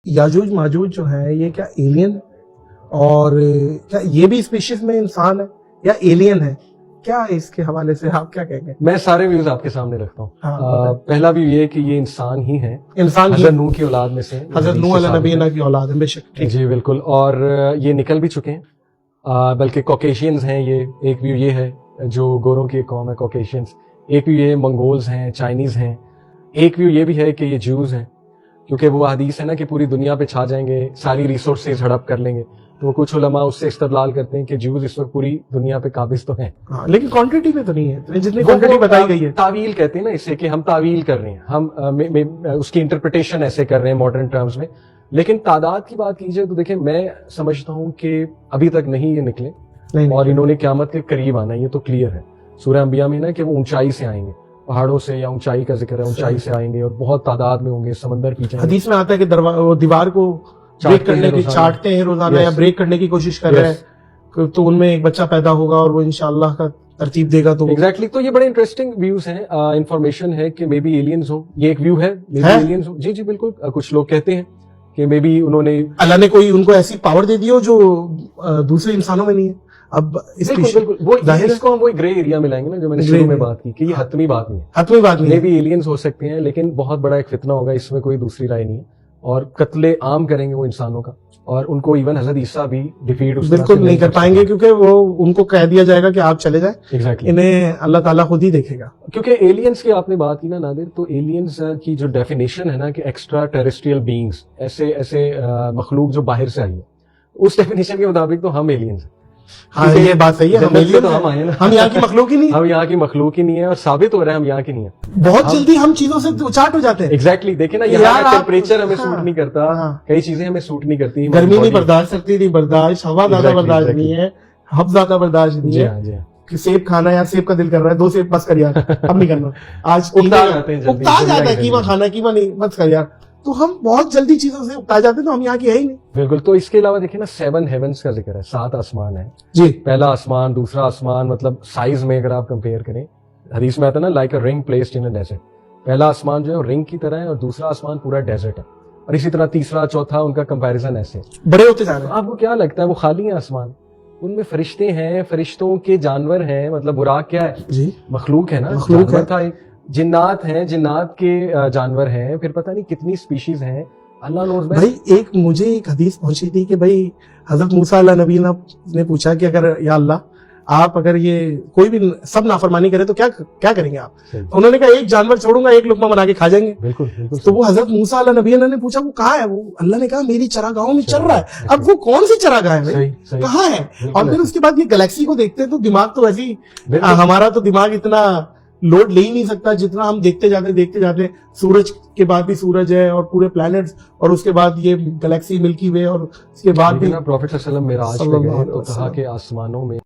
یاجوج ماجوج جو ہے یہ کیا ایلین اور کیا یہ بھی اسپیشیز میں انسان ہے یا ایلین ہے؟ کیا اس کے حوالے سے آپ کیا کہیں گے؟ میں سارے ویوز آپ کے سامنے رکھتا ہوں. پہلا ویو یہ کہ یہ انسان ہی ہے, انسان حضرت نوح کی اولاد میں سے, حضرت نوح علیہ نبینا کی اولاد ہے. بے شک جی بالکل. اور یہ نکل بھی چکے ہیں, بلکہ کوکیشینز ہیں. یہ ایک ویو یہ ہے جو گوروں کی قوم ہے کوکیشینز. ایک ویو یہ منگولز ہیں, چائنیز ہیں. ایک ویو یہ بھی ہے کہ یہ جوز ہیں, کیونکہ وہ حدیث ہے نا کہ پوری دنیا پہ چھا جائیں گے, ساری ریسورسز ہڑپ کر لیں گے. تو کچھ علماء اس سے استدلال کرتے ہیں کہ جوز اس وقت پوری دنیا پہ قابض تو ہیں, لیکن کوانٹٹی میں تو نہیں ہے جتنی کوانٹٹی بتائی گئی ہے. تعویل کہتے ہیں نا اسے, کہ ہم تعویل کر رہے ہیں, ہم اس کی انٹرپریٹیشن ایسے کر رہے ہیں ماڈرن ٹرمز میں. لیکن تعداد کی بات کیجئے تو دیکھیں, میں سمجھتا ہوں کہ ابھی تک نہیں یہ نکلے, اور انہوں نے قیامت کے قریب آنا ہے, یہ تو کلیئر ہے. سورہ انبیاء میں نا کہ وہ اونچائی سے آئیں گے, پہاڑوں سے, یا اونچائی کا ذکر ہے, اونچائی سے آئیں گے اور بہت تعداد میں ہوں گے, سمندر پیچھے. حدیث میں آتا ہے کہ وہ دیوار کو بریک کرنے کی چاٹتے ہیں روزانہ, یا بریک کرنے کی کوشش کر رہے ہیں, تو ان میں ایک بچہ پیدا ہوگا اور وہ انشاءاللہ کا ترتیب دے گا. تو ایگزیکٹلی, تو یہ بڑے انٹرسٹنگ ویوز ہیں, انفارمیشن ہے کہ مے بی ایلینز ہوں. یہ ایک ویو ہے, مے بی ایلینز ہوں. جی جی بالکل. کچھ لوگ کہتے ہیں کہ مے بی انہوں نے, اللہ نے کوئی ان کو ایسی پاور دے دی ہو جو دوسرے انسانوں میں نہیں ہے. اب بالکل وہ اس کو ہم وہی گرے ایریا میں لائیں گے نا, جو میں نے شروع میں بات کی کہ یہ حتمی بات نہیں ہے. حتمی بات نہیں ہے. مے بی ایلینز ہو سکتے ہیں, لیکن بہت بڑا ایک فتنہ ہوگا, اس میں کوئی دوسری رائے نہیں ہے. اور قتل عام کریں گے وہ انسانوں کا, اور ان کو ایون حضرت عیسیٰ بھی ڈیفیٹ بالکل نہیں کر پائیں گے, کیونکہ وہ ان کو کہہ دیا جائے گا کہ آپ چلے جائیں. ایگزیکٹلی, انہیں اللہ تعالیٰ خود ہی دیکھے گا. کیونکہ ایلینز کی آپ نے بات کی نا نادر, تو ایلینز کی جو ڈیفینیشن ہے نا کہ ایکسٹرا ٹیریسٹریل بینگز, ایسے مخلوق جو باہر سے آئی ہے, اس ڈیفینیشن کے مطابق تو ہم ایلینز ہیں. ہاں یہ بات صحیح ہے, ہم یہاں کی مخلوق ہی نہیں, ہم یہاں کی مخلوق ہی نہیں ہے, اور ثابت ہو رہا ہے ہم یہاں کی نہیں ہے. بہت جلدی ہم چیزوں سے چاٹ ہو جاتے ہیں. ایگزیکٹلی, دیکھیں نا یہاں ٹیمپریچر ہمیں سوٹ نہیں کرتا, کئی چیزیں ہمیں سوٹ نہیں کرتی. گرمی نہیں برداشت کرتی تھی, برداشت, ہوا زیادہ برداشت نہیں ہے, ہب زیادہ برداشت نہیں ہے. کہ سیب کھانا, یار سیب کا دل کر رہا ہے, 2 سیب بس کر یار, اب نہیں کرنا. آج اکتا جاتا ہے, قیمہ کھانا, قیمہ نہیں, بس کر یار. تو ہم بہت جلدی چیزوں سے اکتا جاتے ہیں, تو ہم یہاں کی ہے ہی نہیں. بالکل. تو اس کے علاوہ دیکھیں نا 7 ہیونز کا ذکر ہے, 7 آسمان ہیں. جی, پہلا آسمان, دوسرا آسمان, مطلب سائز میں اگر آپ کمپیئر کریں, حدیث میں آتا ہے نا لائک اے رنگ پلیسڈ ان اے ڈیزرٹ. پہلا آسمان جو ہے رنگ کی طرح ہے, اور دوسرا آسمان پورا ڈیزرٹ ہے, اور اسی طرح تیسرا چوتھا ان کا کمپیریزن ایسے بڑے ہوتے جا رہے ہیں. آپ کو کیا لگتا ہے وہ خالی ہیں آسمان؟ ان میں فرشتے ہیں, فرشتوں کے جانور ہیں, مطلب براق کیا ہے جی, مخلوق ہے نا, مخلوق ہے. جنات ہیں, جنات کے جانور ہیں, پھر پتہ نہیں کتنی سپیشیز ہیں, اللہ نوز. بھائی ایک مجھے ایک حدیث پہنچی تھی کہ بھائی حضرت موسیٰ علیہ نبی نے پوچھا کہ اگر یا اللہ آپ اگر یہ کوئی بھی سب نافرمانی کرے تو کیا کریں گے آپ؟ انہوں نے کہا ایک جانور چھوڑوں گا, ایک لقمہ بنا کے کھا جائیں گے. بالکل. تو وہ حضرت موسیٰ علیہ نبی نے پوچھا وہ کہاں ہے؟ وہ اللہ نے کہا میری چراگاہوں میں چل رہا ہے. اب وہ کون سی چراگاہ ہے بھائی, کہاں ہے؟ اور پھر اس کے بعد یہ گلیکسی کو دیکھتے ہیں تو دماغ تو ویسے ہی, ہمارا تو دماغ اتنا لوڈ لے ہی نہیں سکتا جتنا ہم دیکھتے جاتے. سورج کے بعد بھی سورج ہے اور پورے پلانٹس, اور اس کے بعد یہ گلیکسی ملکی وے, اور اس کے بعد بھی پروفیٹ صلی اللہ علیہ وسلم معراج پہ گئے تو کہا کہ آسمانوں میں